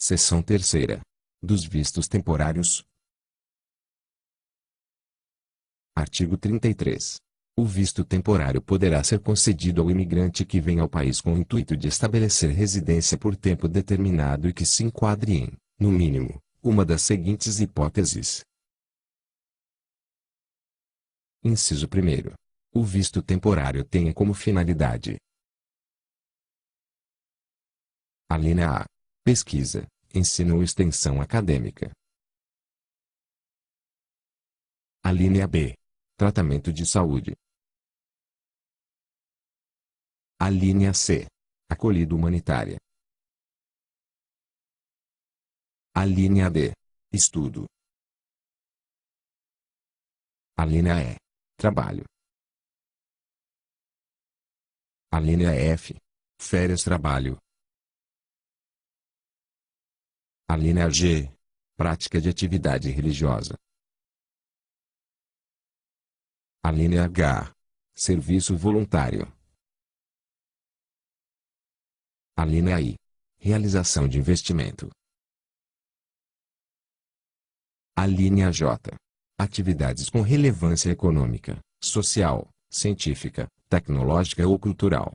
Seção 3ª. Dos vistos temporários. Artigo 33. O visto temporário poderá ser concedido ao imigrante que vem ao país com o intuito de estabelecer residência por tempo determinado e que se enquadre em, no mínimo, uma das seguintes hipóteses. Inciso 1º. O visto temporário tenha como finalidade: alínea A. Pesquisa, ensino ou extensão acadêmica. Alínea B. Tratamento de saúde. Alínea C. Acolhida humanitária. Alínea D. Estudo. Alínea E. Trabalho. Alínea F. Férias-trabalho. Alínea G. Prática de atividade religiosa. Alínea H. Serviço voluntário. Alínea I. Realização de investimento. Alínea J. Atividades com relevância econômica, social, científica, tecnológica ou cultural.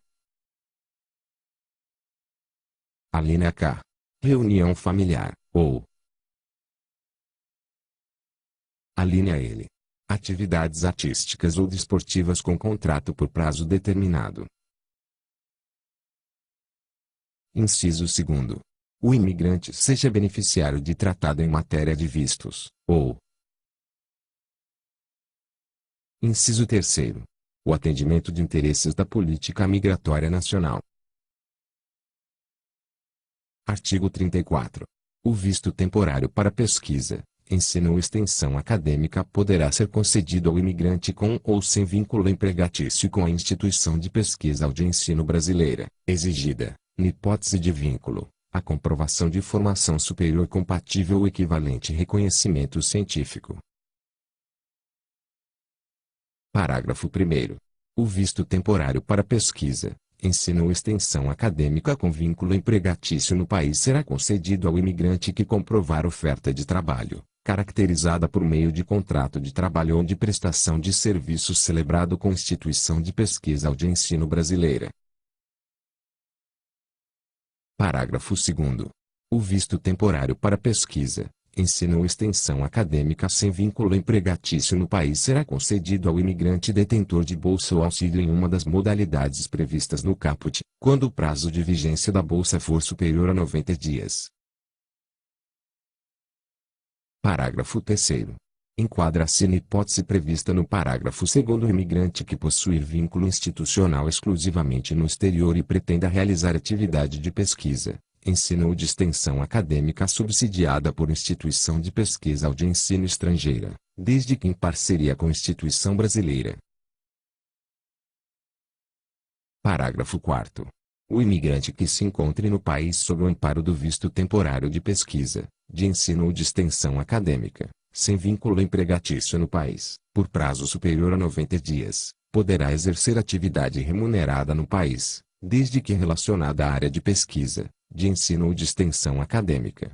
Alínea K. Reunião familiar, ou. Alínea L. Atividades artísticas ou desportivas com contrato por prazo determinado. Inciso 2º. O imigrante seja beneficiário de tratado em matéria de vistos, ou. Inciso 3º. O atendimento de interesses da política migratória nacional. Artigo 34. O visto temporário para pesquisa, ensino ou extensão acadêmica poderá ser concedido ao imigrante com ou sem vínculo empregatício com a instituição de pesquisa ou de ensino brasileira, exigida, na hipótese de vínculo, a comprovação de formação superior compatível ou equivalente reconhecimento científico. Parágrafo 1º. O visto temporário para pesquisa, ensino ou extensão acadêmica com vínculo empregatício no país será concedido ao imigrante que comprovar oferta de trabalho, caracterizada por meio de contrato de trabalho ou de prestação de serviços celebrado com instituição de pesquisa ou de ensino brasileira. Parágrafo 2º. O visto temporário para pesquisa, ensino ou extensão acadêmica sem vínculo empregatício no país será concedido ao imigrante detentor de bolsa ou auxílio em uma das modalidades previstas no caput, quando o prazo de vigência da bolsa for superior a 90 dias. Parágrafo 3º. Enquadra-se na hipótese prevista no parágrafo 2º o imigrante que possuir vínculo institucional exclusivamente no exterior e pretenda realizar atividade de pesquisa, ensino ou de extensão acadêmica subsidiada por instituição de pesquisa ou de ensino estrangeira, desde que em parceria com instituição brasileira. Parágrafo 4º. O imigrante que se encontre no país sob o amparo do visto temporário de pesquisa, de ensino ou de extensão acadêmica, sem vínculo empregatício no país, por prazo superior a 90 dias, poderá exercer atividade remunerada no país, desde que relacionada à área de pesquisa, de ensino ou de extensão acadêmica.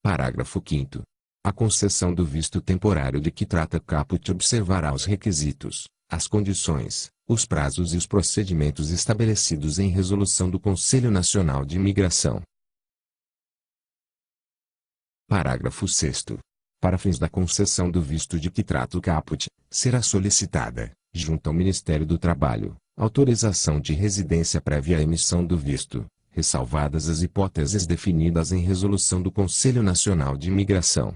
Parágrafo 5º. A concessão do visto temporário de que trata caput observará os requisitos, as condições, os prazos e os procedimentos estabelecidos em resolução do Conselho Nacional de Imigração. Parágrafo 6º. Para fins da concessão do visto de que trata o caput, será solicitada, junto ao Ministério do Trabalho, autorização de residência prévia à emissão do visto, ressalvadas as hipóteses definidas em resolução do Conselho Nacional de Imigração.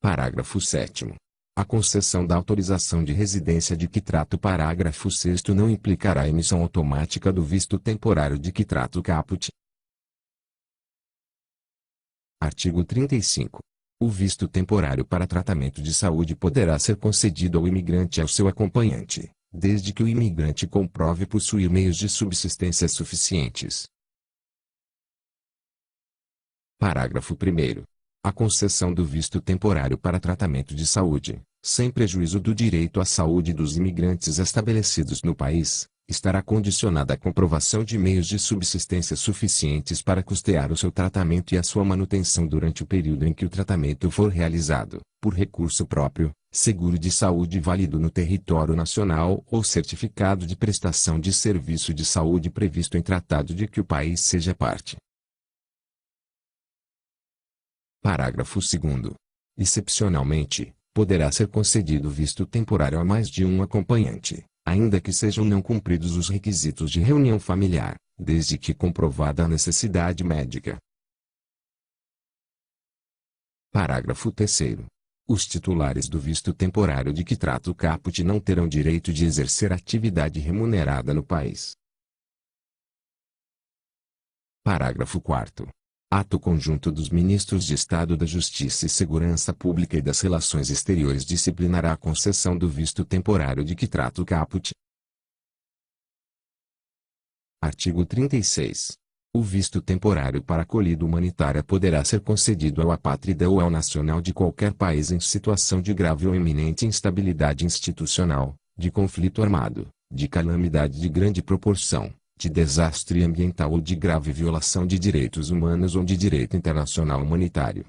Parágrafo 7º. A concessão da autorização de residência de que trata o parágrafo 6º não implicará a emissão automática do visto temporário de que trata o caput. Artigo 35. O visto temporário para tratamento de saúde poderá ser concedido ao imigrante e ao seu acompanhante, desde que o imigrante comprove possuir meios de subsistência suficientes. Parágrafo 1º. A concessão do visto temporário para tratamento de saúde, sem prejuízo do direito à saúde dos imigrantes estabelecidos no país, estará condicionada à comprovação de meios de subsistência suficientes para custear o seu tratamento e a sua manutenção durante o período em que o tratamento for realizado, por recurso próprio, seguro de saúde válido no território nacional ou certificado de prestação de serviço de saúde previsto em tratado de que o país seja parte. Parágrafo 2º. Excepcionalmente, poderá ser concedido visto temporário a mais de um acompanhante, ainda que sejam não cumpridos os requisitos de reunião familiar, desde que comprovada a necessidade médica. Parágrafo 3º. Os titulares do visto temporário de que trata o caput não terão direito de exercer atividade remunerada no país. Parágrafo 4º. Ato conjunto dos Ministros de Estado da Justiça e Segurança Pública e das Relações Exteriores disciplinará a concessão do visto temporário de que trata o caput. Artigo 36. O visto temporário para acolhida humanitária poderá ser concedido ao apátrida ou ao nacional de qualquer país em situação de grave ou iminente instabilidade institucional, de conflito armado, de calamidade de grande proporção, de desastre ambiental ou de grave violação de direitos humanos ou de direito internacional humanitário.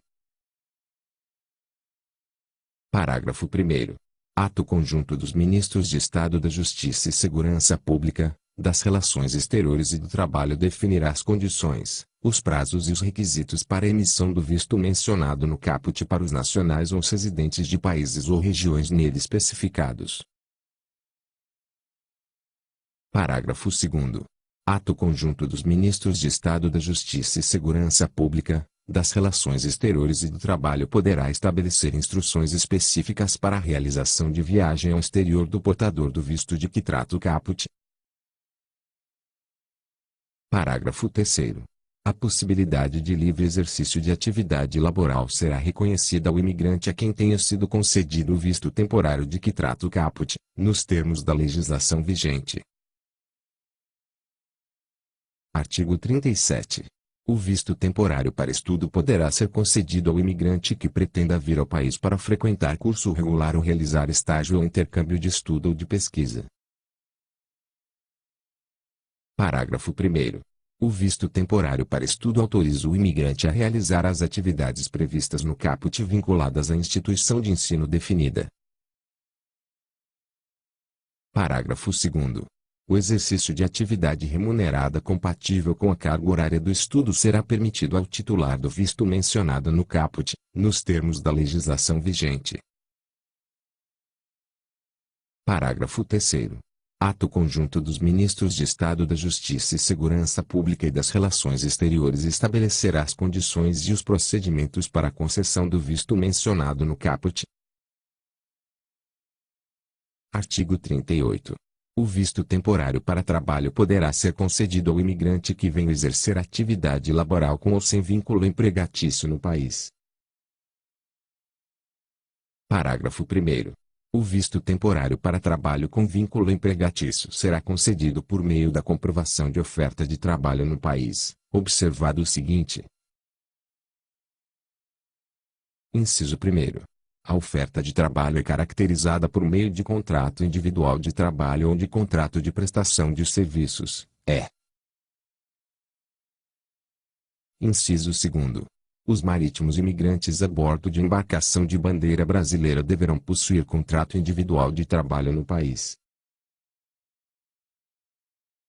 Parágrafo 1º. Ato conjunto dos Ministros de Estado da Justiça e Segurança Pública, das Relações Exteriores e do Trabalho definirá as condições, os prazos e os requisitos para a emissão do visto mencionado no caput para os nacionais ou os residentes de países ou regiões nele especificados. Parágrafo 2º. Ato conjunto dos Ministros de Estado da Justiça e Segurança Pública, das Relações Exteriores e do Trabalho poderá estabelecer instruções específicas para a realização de viagem ao exterior do portador do visto de que trata o caput. Parágrafo 3º. A possibilidade de livre exercício de atividade laboral será reconhecida ao imigrante a quem tenha sido concedido o visto temporário de que trata o caput, nos termos da legislação vigente. Artigo 37. O visto temporário para estudo poderá ser concedido ao imigrante que pretenda vir ao país para frequentar curso regular ou realizar estágio ou intercâmbio de estudo ou de pesquisa. Parágrafo 1º. O visto temporário para estudo autoriza o imigrante a realizar as atividades previstas no caput vinculadas à instituição de ensino definida. Parágrafo 2º. O exercício de atividade remunerada compatível com a carga horária do estudo será permitido ao titular do visto mencionado no caput, nos termos da legislação vigente. Parágrafo 3º. Ato conjunto dos Ministros de Estado da Justiça e Segurança Pública e das Relações Exteriores estabelecerá as condições e os procedimentos para a concessão do visto mencionado no caput. Artigo 38. O visto temporário para trabalho poderá ser concedido ao imigrante que venha exercer atividade laboral com ou sem vínculo empregatício no país. Parágrafo 1º. O visto temporário para trabalho com vínculo empregatício será concedido por meio da comprovação de oferta de trabalho no país, observado o seguinte. Inciso 1º. A oferta de trabalho é caracterizada por meio de contrato individual de trabalho ou de contrato de prestação de serviços, Inciso 2º. Os marítimos imigrantes a bordo de embarcação de bandeira brasileira deverão possuir contrato individual de trabalho no país.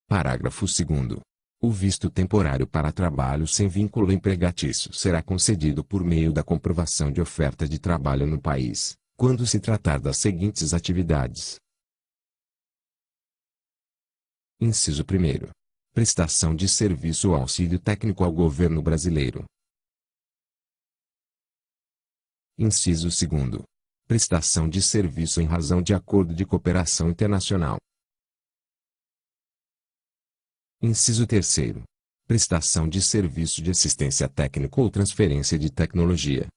Parágrafo 2º. O visto temporário para trabalho sem vínculo empregatício será concedido por meio da comprovação de oferta de trabalho no país, quando se tratar das seguintes atividades. Inciso 1º. Prestação de serviço ou auxílio técnico ao governo brasileiro. Inciso 2º. Prestação de serviço em razão de acordo de cooperação internacional. Inciso 3º. Prestação de serviço de assistência técnica ou transferência de tecnologia.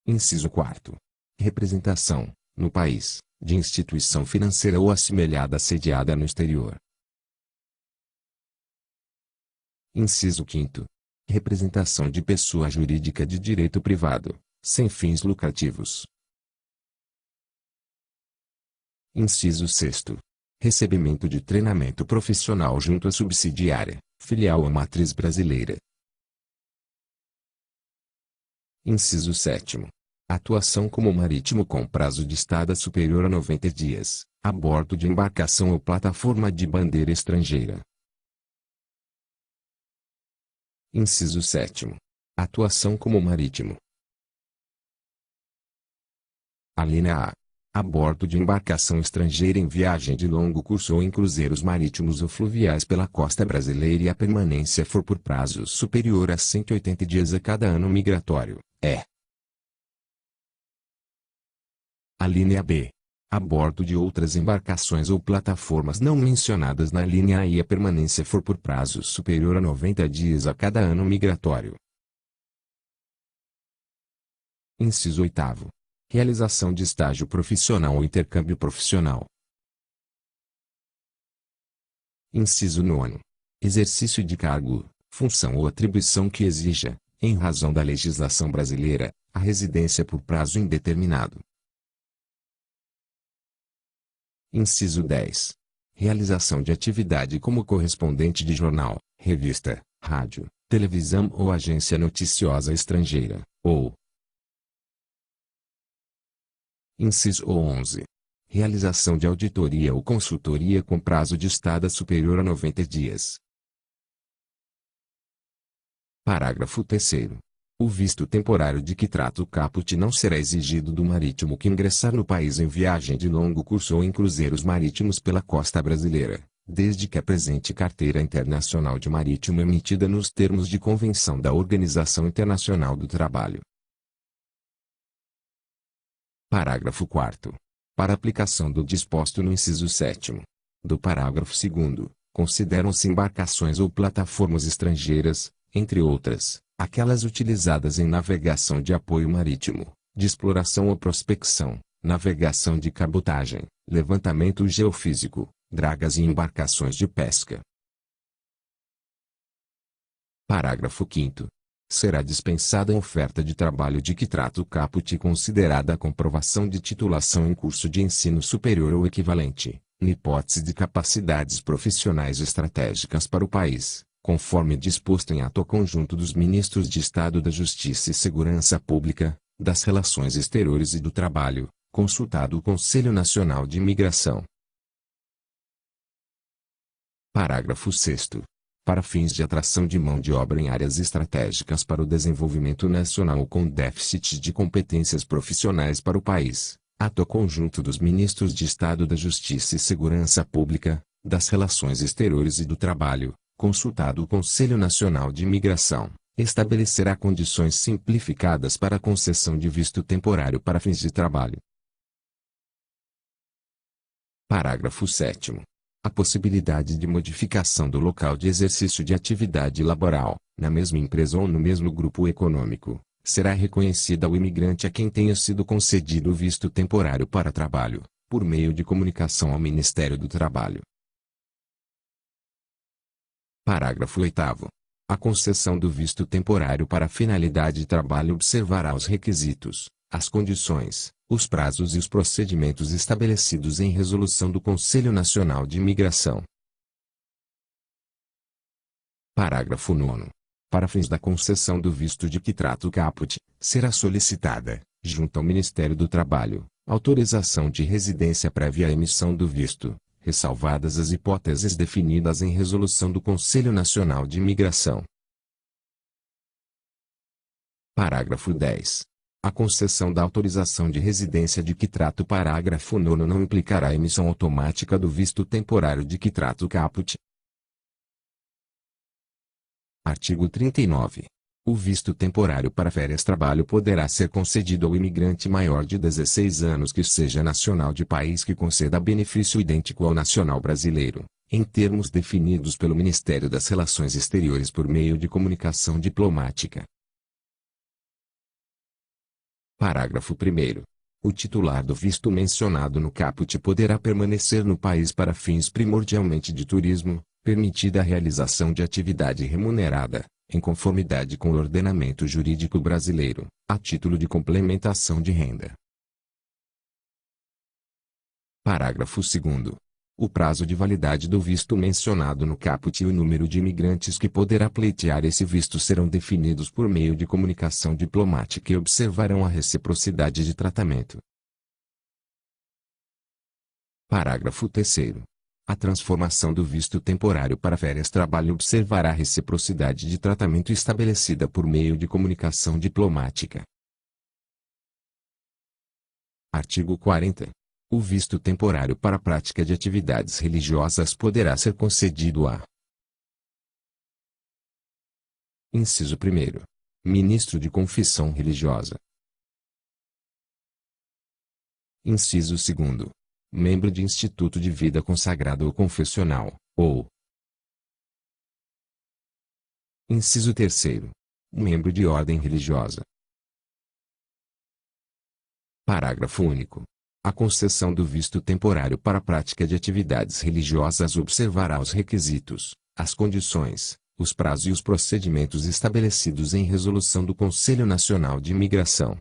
Inciso 4º. Representação, no país, de instituição financeira ou assemelhada sediada no exterior. Inciso 5º. Representação de pessoa jurídica de direito privado, sem fins lucrativos. Inciso 6º. Recebimento de treinamento profissional junto à subsidiária, filial ou matriz brasileira. Inciso 7º. Atuação como marítimo com prazo de estada superior a 90 dias, a bordo de embarcação ou plataforma de bandeira estrangeira. Inciso 7º. Atuação como marítimo. Alínea A. A bordo de embarcação estrangeira em viagem de longo curso ou em cruzeiros marítimos ou fluviais pela costa brasileira e a permanência for por prazo superior a 180 dias a cada ano migratório, é. Alínea B. A bordo de outras embarcações ou plataformas não mencionadas na linha A e a permanência for por prazo superior a 90 dias a cada ano migratório. Inciso 8º. Realização de estágio profissional ou intercâmbio profissional. Inciso 9º. Exercício de cargo, função ou atribuição que exija, em razão da legislação brasileira, a residência por prazo indeterminado. Inciso 10. Realização de atividade como correspondente de jornal, revista, rádio, televisão ou agência noticiosa estrangeira, ou. Inciso 11. Realização de auditoria ou consultoria com prazo de estada superior a 90 dias. Parágrafo 3º. O visto temporário de que trata o caput não será exigido do marítimo que ingressar no país em viagem de longo curso ou em cruzeiros marítimos pela costa brasileira, desde que apresente carteira internacional de marítimo emitida nos termos de convenção da Organização Internacional do Trabalho. Parágrafo 4º. Para aplicação do disposto no inciso 7º do parágrafo 2º, consideram-se embarcações ou plataformas estrangeiras, entre outras, aquelas utilizadas em navegação de apoio marítimo, de exploração ou prospecção, navegação de cabotagem, levantamento geofísico, dragas e embarcações de pesca. Parágrafo 5º. Será dispensada a oferta de trabalho de que trata o caput considerada a comprovação de titulação em curso de ensino superior ou equivalente, na hipótese de capacidades profissionais estratégicas para o país, conforme disposto em ato conjunto dos Ministros de Estado da Justiça e Segurança Pública, das Relações Exteriores e do Trabalho, consultado o Conselho Nacional de Imigração. Parágrafo 6º. Para fins de atração de mão de obra em áreas estratégicas para o desenvolvimento nacional ou com déficit de competências profissionais para o país, ato conjunto dos Ministros de Estado da Justiça e Segurança Pública, das Relações Exteriores e do Trabalho, consultado o Conselho Nacional de Imigração, estabelecerá condições simplificadas para a concessão de visto temporário para fins de trabalho. Parágrafo 7º. A possibilidade de modificação do local de exercício de atividade laboral, na mesma empresa ou no mesmo grupo econômico, será reconhecida ao imigrante a quem tenha sido concedido o visto temporário para trabalho, por meio de comunicação ao Ministério do Trabalho. Parágrafo 8º. A concessão do visto temporário para finalidade de trabalho observará os requisitos, as condições, os prazos e os procedimentos estabelecidos em resolução do Conselho Nacional de Imigração. Parágrafo 9º. Para fins da concessão do visto de que trata o caput, será solicitada, junto ao Ministério do Trabalho, autorização de residência prévia à emissão do visto, ressalvadas as hipóteses definidas em resolução do Conselho Nacional de Imigração. Parágrafo 10. A concessão da autorização de residência de que trata o parágrafo 9º não implicará a emissão automática do visto temporário de que trata o caput. Artigo 39. O visto temporário para férias-trabalho poderá ser concedido ao imigrante maior de 16 anos que seja nacional de país que conceda benefício idêntico ao nacional brasileiro, em termos definidos pelo Ministério das Relações Exteriores por meio de comunicação diplomática. Parágrafo 1º. O titular do visto mencionado no caput poderá permanecer no país para fins primordialmente de turismo, permitida a realização de atividade remunerada, em conformidade com o ordenamento jurídico brasileiro, a título de complementação de renda. Parágrafo 2º. O prazo de validade do visto mencionado no caput e o número de imigrantes que poderá pleitear esse visto serão definidos por meio de comunicação diplomática e observarão a reciprocidade de tratamento. Parágrafo 3º. A transformação do visto temporário para férias-trabalho observará a reciprocidade de tratamento estabelecida por meio de comunicação diplomática. Artigo 40. O visto temporário para a prática de atividades religiosas poderá ser concedido a: Inciso 1º. Ministro de confissão religiosa. Inciso 2º. Membro de instituto de vida consagrado ou confessional, ou. Inciso 3º. Membro de ordem religiosa. Parágrafo único. A concessão do visto temporário para a prática de atividades religiosas observará os requisitos, as condições, os prazos e os procedimentos estabelecidos em resolução do Conselho Nacional de Imigração.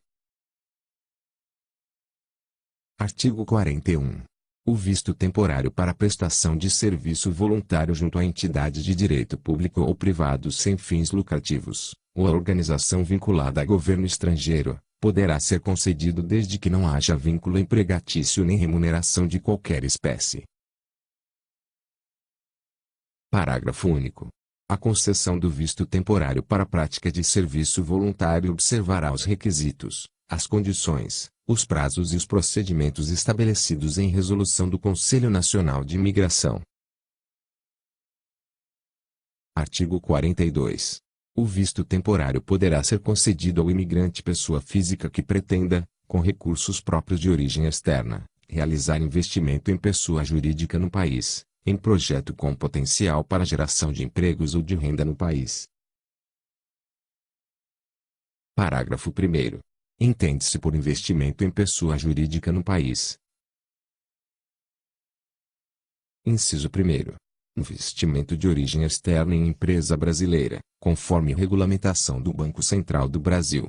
Artigo 41. O visto temporário para prestação de serviço voluntário junto a entidade de direito público ou privado sem fins lucrativos, ou a organização vinculada a governo estrangeiro, poderá ser concedido desde que não haja vínculo empregatício nem remuneração de qualquer espécie. Parágrafo único. A concessão do visto temporário para a prática de serviço voluntário observará os requisitos, as condições, os prazos e os procedimentos estabelecidos em resolução do Conselho Nacional de Imigração. Artigo 42. O visto temporário poderá ser concedido ao imigrante pessoa física que pretenda, com recursos próprios de origem externa, realizar investimento em pessoa jurídica no país, em projeto com potencial para geração de empregos ou de renda no país. Parágrafo 1º. Entende-se por investimento em pessoa jurídica no país. Inciso 1º. Investimento de origem externa em empresa brasileira, conforme regulamentação do Banco Central do Brasil.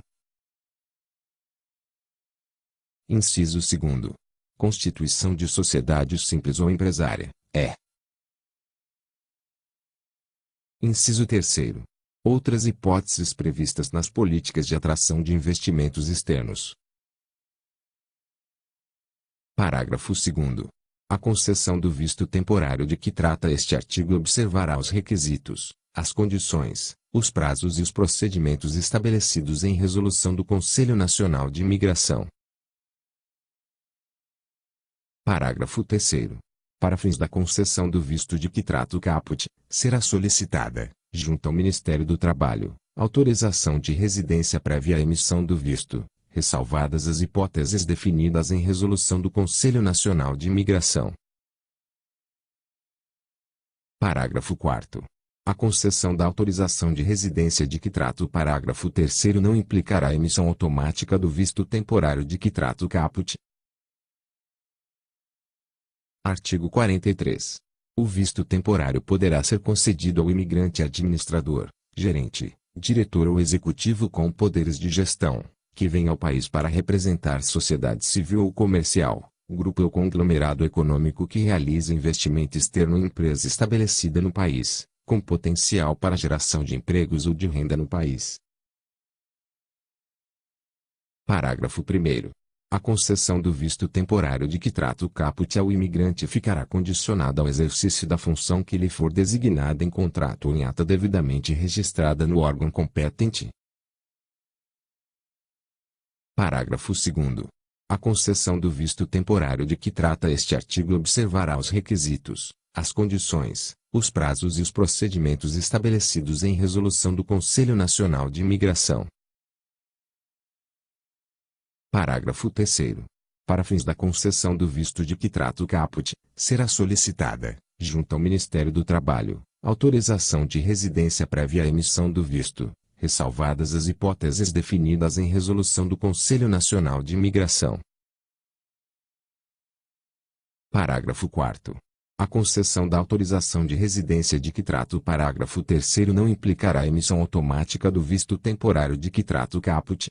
Inciso 2º. Constituição de sociedade simples ou empresária, é. Inciso 3º. Outras hipóteses previstas nas políticas de atração de investimentos externos. Parágrafo 2º. A concessão do visto temporário de que trata este artigo observará os requisitos, as condições, os prazos e os procedimentos estabelecidos em resolução do Conselho Nacional de Imigração. Parágrafo 3º. Para fins da concessão do visto de que trata o caput, será solicitada, junto ao Ministério do Trabalho, autorização de residência prévia à emissão do visto, ressalvadas as hipóteses definidas em resolução do Conselho Nacional de Imigração. Parágrafo 4º. A concessão da autorização de residência de que trata o parágrafo 3º não implicará a emissão automática do visto temporário de que trata o caput. Artigo 43. O visto temporário poderá ser concedido ao imigrante administrador, gerente, diretor ou executivo com poderes de gestão, que venha ao país para representar sociedade civil ou comercial, grupo ou conglomerado econômico que realize investimento externo em empresa estabelecida no país, com potencial para geração de empregos ou de renda no país. Parágrafo 1º. A concessão do visto temporário de que trata o caput ao imigrante ficará condicionada ao exercício da função que lhe for designada em contrato ou em ata devidamente registrada no órgão competente. Parágrafo 2º. A concessão do visto temporário de que trata este artigo observará os requisitos, as condições, os prazos e os procedimentos estabelecidos em resolução do Conselho Nacional de Imigração. Parágrafo 3º. Para fins da concessão do visto de que trata o caput, será solicitada, junto ao Ministério do Trabalho, autorização de residência prévia à emissão do visto, ressalvadas as hipóteses definidas em resolução do Conselho Nacional de Imigração. Parágrafo 4º. A concessão da autorização de residência de que trata o parágrafo 3º não implicará a emissão automática do visto temporário de que trata o caput.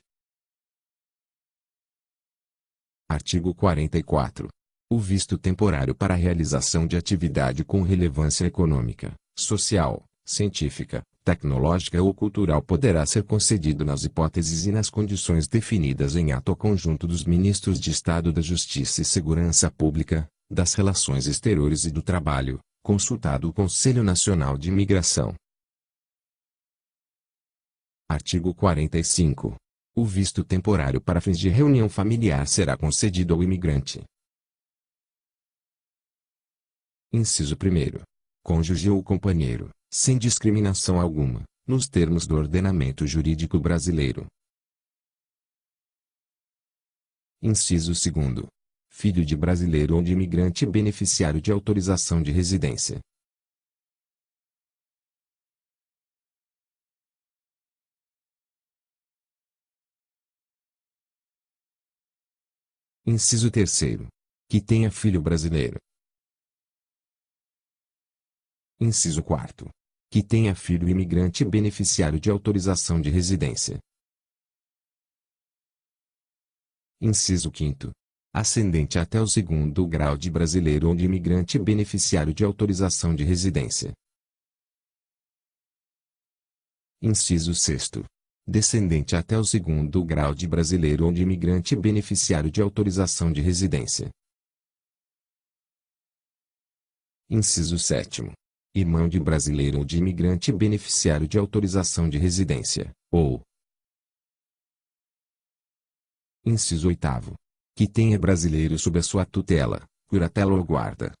Artigo 44. O visto temporário para a realização de atividade com relevância econômica, social, científica, tecnológica ou cultural poderá ser concedido nas hipóteses e nas condições definidas em ato conjunto dos Ministros de Estado da Justiça e Segurança Pública, das Relações Exteriores e do Trabalho, consultado o Conselho Nacional de Imigração. Artigo 45. O visto temporário para fins de reunião familiar será concedido ao imigrante. Inciso 1º. Cônjuge ou companheiro, sem discriminação alguma, nos termos do ordenamento jurídico brasileiro. Inciso 2º. Filho de brasileiro ou de imigrante beneficiário de autorização de residência. Inciso 3º. Que tenha filho brasileiro. Inciso 4º. Que tenha filho imigrante beneficiário de autorização de residência. Inciso 5º. Ascendente até o 2º grau de brasileiro ou de imigrante beneficiário de autorização de residência. Inciso 6º. Descendente até o 2º grau de brasileiro ou de imigrante beneficiário de autorização de residência. Inciso 7º. Irmão de brasileiro ou de imigrante beneficiário de autorização de residência, ou. Inciso 8º. Que tenha brasileiro sob a sua tutela, curatela ou guarda.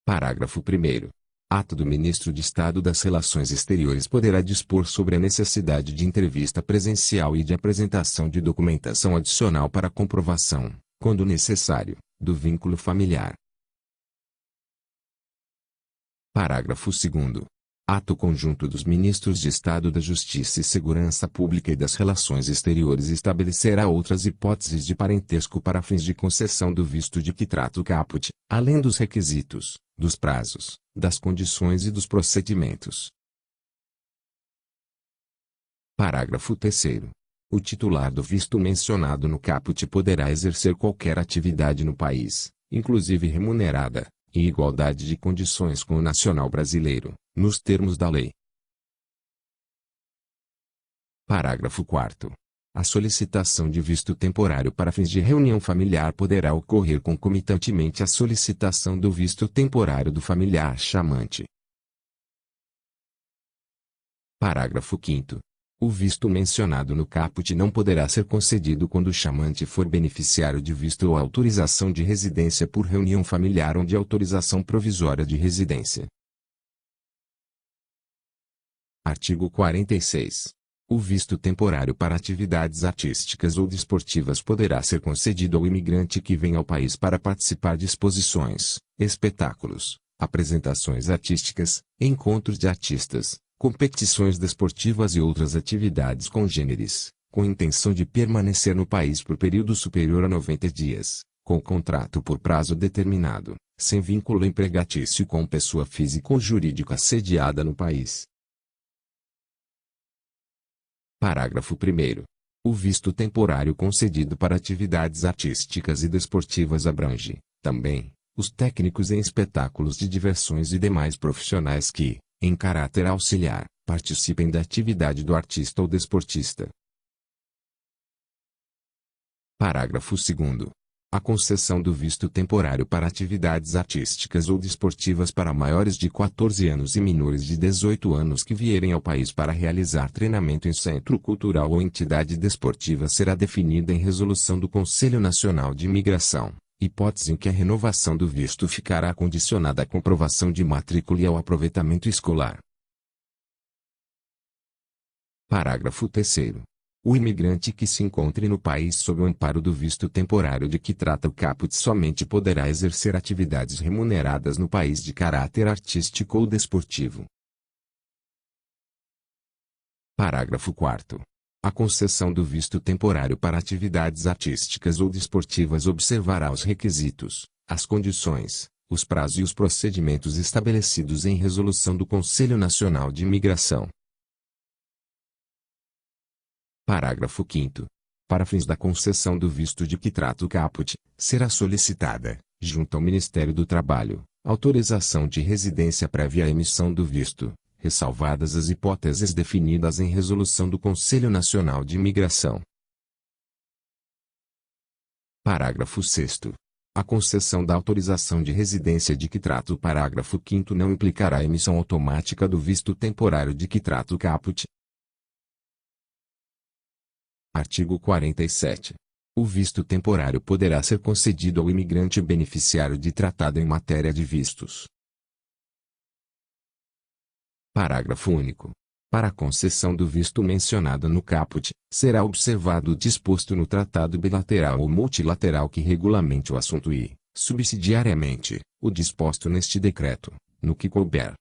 Parágrafo 1º. Ato do Ministro de Estado das Relações Exteriores poderá dispor sobre a necessidade de entrevista presencial e de apresentação de documentação adicional para comprovação, quando necessário, do vínculo familiar. Parágrafo 2º. Ato conjunto dos Ministros de Estado da Justiça e Segurança Pública e das Relações Exteriores estabelecerá outras hipóteses de parentesco para fins de concessão do visto de que trata o caput, além dos requisitos, dos prazos, das condições e dos procedimentos. Parágrafo 3º. O titular do visto mencionado no caput poderá exercer qualquer atividade no país, inclusive remunerada, em igualdade de condições com o nacional brasileiro, nos termos da lei. Parágrafo 4º. A solicitação de visto temporário para fins de reunião familiar poderá ocorrer concomitantemente à solicitação do visto temporário do familiar chamante. Parágrafo 5º. O visto mencionado no caput não poderá ser concedido quando o chamante for beneficiário de visto ou autorização de residência por reunião familiar ou de autorização provisória de residência. Artigo 46. O visto temporário para atividades artísticas ou desportivas poderá ser concedido ao imigrante que vem ao país para participar de exposições, espetáculos, apresentações artísticas, encontros de artistas, competições desportivas e outras atividades congêneres, com intenção de permanecer no país por período superior a 90 dias, com contrato por prazo determinado, sem vínculo empregatício com pessoa física ou jurídica sediada no país. Parágrafo 1º. O visto temporário concedido para atividades artísticas e desportivas abrange, também, os técnicos em espetáculos de diversões e demais profissionais que, em caráter auxiliar, participem da atividade do artista ou desportista. Parágrafo 2º. A concessão do visto temporário para atividades artísticas ou desportivas para maiores de 14 anos e menores de 18 anos que vierem ao país para realizar treinamento em centro cultural ou entidade desportiva será definida em resolução do Conselho Nacional de Imigração, hipótese em que a renovação do visto ficará condicionada à comprovação de matrícula e ao aproveitamento escolar. Parágrafo 3º. O imigrante que se encontre no país sob o amparo do visto temporário de que trata o caput somente poderá exercer atividades remuneradas no país de caráter artístico ou desportivo. Parágrafo 4º. A concessão do visto temporário para atividades artísticas ou desportivas observará os requisitos, as condições, os prazos e os procedimentos estabelecidos em resolução do Conselho Nacional de Imigração. Parágrafo 5º. Para fins da concessão do visto de que trata o caput, será solicitada, junto ao Ministério do Trabalho, autorização de residência prévia à emissão do visto, ressalvadas as hipóteses definidas em resolução do Conselho Nacional de Imigração. Parágrafo 6º. A concessão da autorização de residência de que trata o parágrafo 5º não implicará a emissão automática do visto temporário de que trata o caput. Artigo 47. O visto temporário poderá ser concedido ao imigrante beneficiário de tratado em matéria de vistos. Parágrafo único. Para a concessão do visto mencionado no caput, será observado o disposto no tratado bilateral ou multilateral que regulamente o assunto e, subsidiariamente, o disposto neste decreto, no que couber.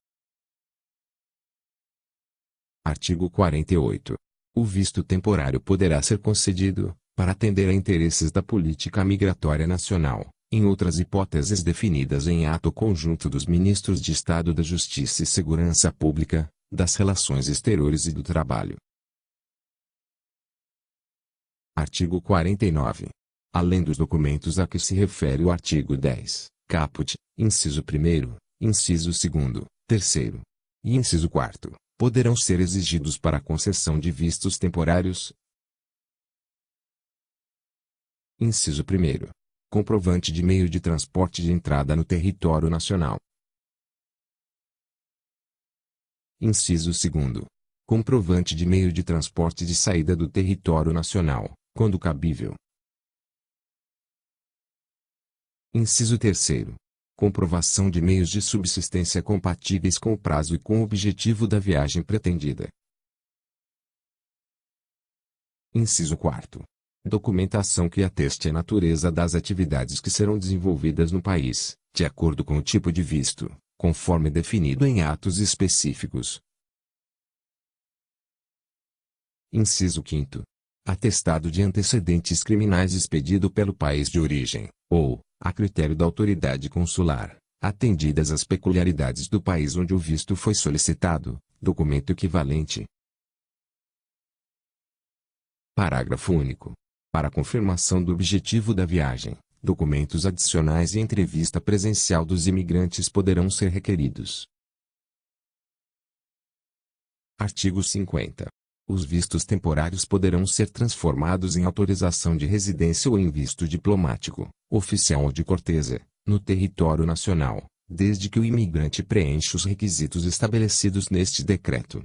Artigo 48. O visto temporário poderá ser concedido, para atender a interesses da política migratória nacional, em outras hipóteses definidas em ato conjunto dos Ministros de Estado da Justiça e Segurança Pública, das Relações Exteriores e do Trabalho. Artigo 49. Além dos documentos a que se refere o artigo 10, caput, inciso 1º, inciso 2º, 3º e inciso 4º, poderão ser exigidos para a concessão de vistos temporários. Inciso 1º. Comprovante de meio de transporte de entrada no território nacional. Inciso 2º. Comprovante de meio de transporte de saída do território nacional, quando cabível. Inciso 3º. Comprovação de meios de subsistência compatíveis com o prazo e com o objetivo da viagem pretendida. Inciso 4º. Documentação que ateste a natureza das atividades que serão desenvolvidas no país, de acordo com o tipo de visto, conforme definido em atos específicos. Inciso 5º. Atestado de antecedentes criminais expedido pelo país de origem, ou, a critério da autoridade consular, atendidas as peculiaridades do país onde o visto foi solicitado, documento equivalente. Parágrafo único. Para a confirmação do objetivo da viagem, documentos adicionais e entrevista presencial dos imigrantes poderão ser requeridos. Artigo 50. Os vistos temporários poderão ser transformados em autorização de residência ou em visto diplomático, oficial ou de cortesa, no território nacional, desde que o imigrante preencha os requisitos estabelecidos neste decreto.